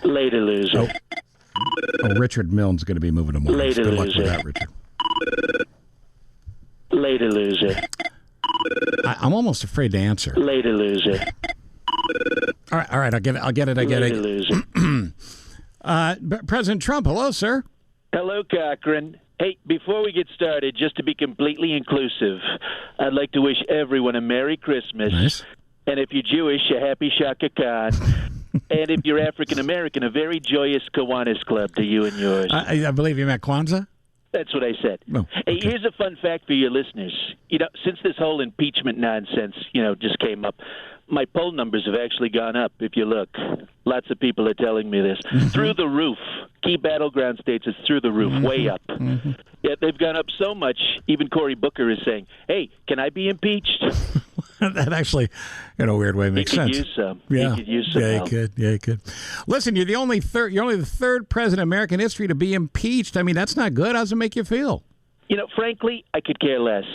Later, loser. Oh, Richard Milne's going to be moving tomorrow. Later, Good luck loser. with that, Richard. Later, loser. I'm almost afraid to answer. Later, loser. All right. I'll get it. Later, loser. President Trump, hello, sir. Hello, Cochran. Hey, before we get started, just to be completely inclusive, I'd like to wish everyone a Merry Christmas. Nice. And if you're Jewish, a Happy Shaka Khan. And if you're African American, a very joyous Kiwanis Club to you and yours. I believe you meant Kwanzaa? That's what I said. Oh, okay. Hey, here's a fun fact for your listeners. Since this whole impeachment nonsense, just came up, my poll numbers have actually gone up, if you look. Lots of people are telling me this. Through the roof. Key battleground states is through the roof, way up. Yeah, they've gone up so much, even Cory Booker is saying, hey, can I be impeached? That actually, in a weird way, makes sense. He could use some. Yeah. He could use some help. He could. Listen, you're only the third president in American history to be impeached. I mean, that's not good. How does it make you feel? Frankly, I could care less.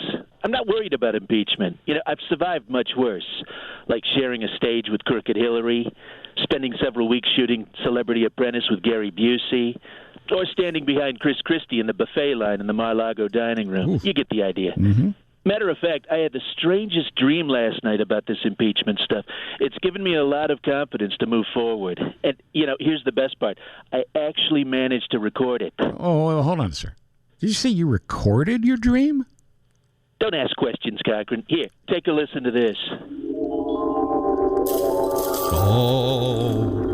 I'm not worried about impeachment. I've survived much worse, like sharing a stage with Crooked Hillary, spending several weeks shooting Celebrity Apprentice with Gary Busey, or standing behind Chris Christie in the buffet line in the Mar-a-Lago dining room. Oof. You get the idea. Mm-hmm. Matter of fact, I had the strangest dream last night about this impeachment stuff. It's given me a lot of confidence to move forward. And, here's the best part. I actually managed to record it. Oh, hold on, sir. Did you say you recorded your dream? Don't ask questions, Cochran. Here, take a listen to this. Oh,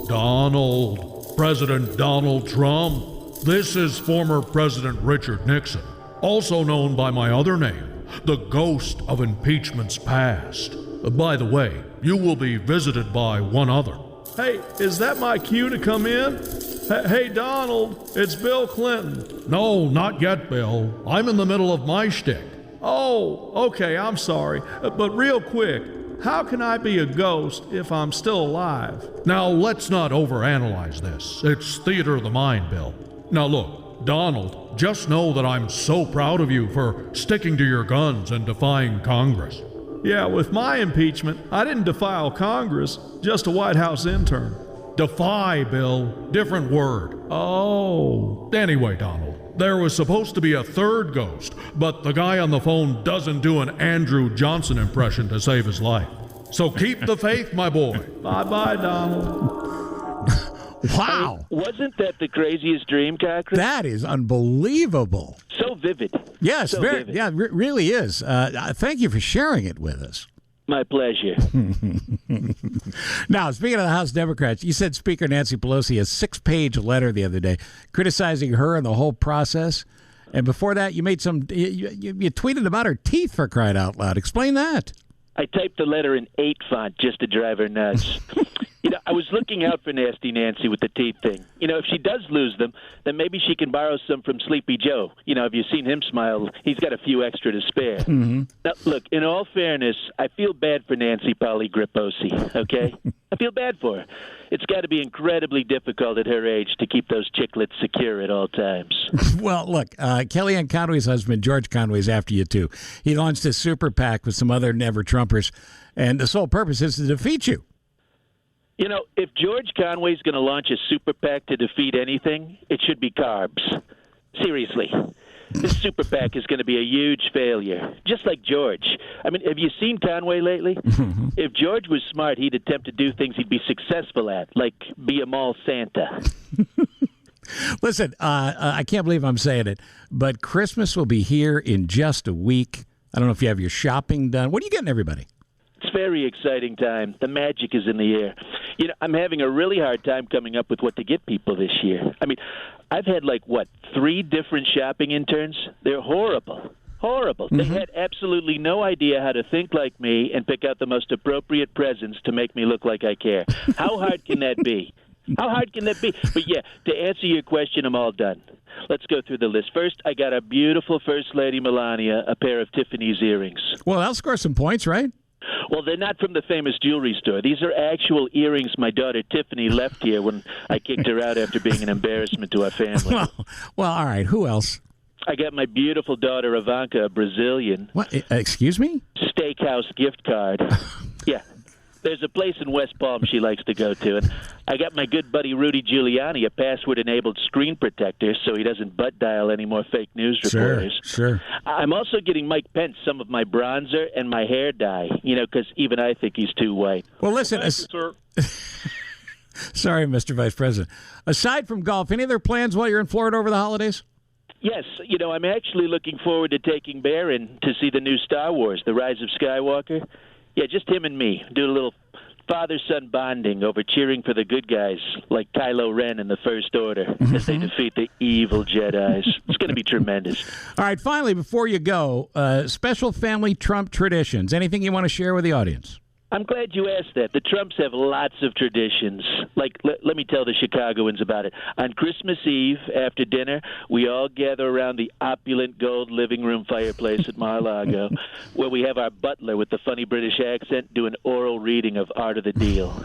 Donald, President Donald Trump. This is former President Richard Nixon, also known by my other name, the ghost of impeachment's past. By the way, you will be visited by one other. Hey, is that my cue to come in? Hey, Donald, it's Bill Clinton. No, not yet, Bill. I'm in the middle of my shtick. Oh, okay, I'm sorry. But real quick, how can I be a ghost if I'm still alive? Now, let's not overanalyze this. It's theater of the mind, Bill. Now, look, Donald, just know that I'm so proud of you for sticking to your guns and defying Congress. Yeah, with my impeachment, I didn't defile Congress, just a White House intern. Defy, Bill. Different word. Oh. Anyway, Donald, there was supposed to be a third ghost, but the guy on the phone doesn't do an Andrew Johnson impression to save his life. So keep the faith, my boy. Bye-bye, Donald. Wow. Wasn't that the craziest dream, Cochran? That is unbelievable. So vivid. Yes, so very. vivid. Yeah, really is. Thank you for sharing it with us. My pleasure. Now, speaking of the House Democrats, you said Speaker Nancy Pelosi a 6-page letter the other day criticizing her and the whole process. And before that, you made you tweeted about her teeth, for crying out loud. Explain that. I typed the letter in 8 font just to drive her nuts. I was looking out for Nasty Nancy with the teeth thing. If she does lose them, then maybe she can borrow some from Sleepy Joe. Have you seen him smile? He's got a few extra to spare. Mm-hmm. Now, look, in all fairness, I feel bad for Nancy Polygriposi, okay? I feel bad for her. It's got to be incredibly difficult at her age to keep those chiclets secure at all times. Well, look, Kellyanne Conway's husband, George Conway's after you, too. He launched a super PAC with some other never-Trumpers, and the sole purpose is to defeat you. If George Conway's going to launch a super PAC to defeat anything, it should be carbs. Seriously. This super PAC is going to be a huge failure, just like George. I mean, have you seen Conway lately? If George was smart, he'd attempt to do things he'd be successful at, like be a mall Santa. Listen, I can't believe I'm saying it, but Christmas will be here in just a week. I don't know if you have your shopping done. What are you getting everybody? It's a very exciting time. The magic is in the air. I'm having a really hard time coming up with what to get people this year. I mean, I've had 3 different shopping interns. They're horrible. Mm-hmm. They had absolutely no idea how to think like me and pick out the most appropriate presents to make me look like I care. How hard can that be? How hard can that be? But yeah, to answer your question, I'm all done. Let's go through the list. First, I got a beautiful First Lady Melania a pair of Tiffany's earrings. Well, that'll score some points, right? Well, they're not from the famous jewelry store. These are actual earrings my daughter Tiffany left here when I kicked her out after being an embarrassment to our family. Well, all right. Who else? I got my beautiful daughter Ivanka a Brazilian. What? Excuse me? Steakhouse gift card. Yeah. There's a place in West Palm she likes to go to, and I got my good buddy Rudy Giuliani a password-enabled screen protector so he doesn't butt dial any more fake news reporters. Sure. I'm also getting Mike Pence some of my bronzer and my hair dye, because even I think he's too white. Well, listen, Sir. sorry, Mr. Vice President. Aside from golf, any other plans while you're in Florida over the holidays? Yes, I'm actually looking forward to taking Bear in to see the new Star Wars, The Rise of Skywalker. Yeah, just him and me. Do a little father-son bonding over cheering for the good guys like Kylo Ren in the First Order as they defeat the evil Jedis. It's going to be tremendous. All right, finally, before you go, special family Trump traditions. Anything you want to share with the audience? I'm glad you asked that. The Trumps have lots of traditions. Like, let me tell the Chicagoans about it. On Christmas Eve, after dinner, we all gather around the opulent gold living room fireplace at Mar-a-Lago, where we have our butler with the funny British accent do an oral reading of Art of the Deal.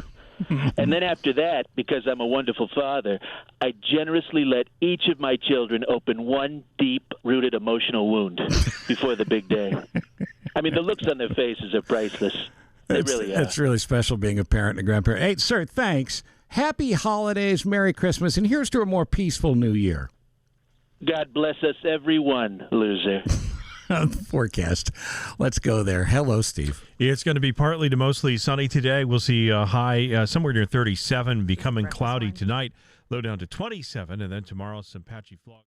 And then after that, because I'm a wonderful father, I generously let each of my children open one deep-rooted emotional wound before the big day. I mean, the looks on their faces are priceless. It's really special being a parent and a grandparent. Hey, sir, thanks. Happy holidays, Merry Christmas, and here's to a more peaceful New Year. God bless us, everyone, loser. Forecast. Let's go there. Hello, Steve. It's going to be partly to mostly sunny today. We'll see a high somewhere near 37, becoming cloudy tonight, low down to 27, and then tomorrow some patchy fog.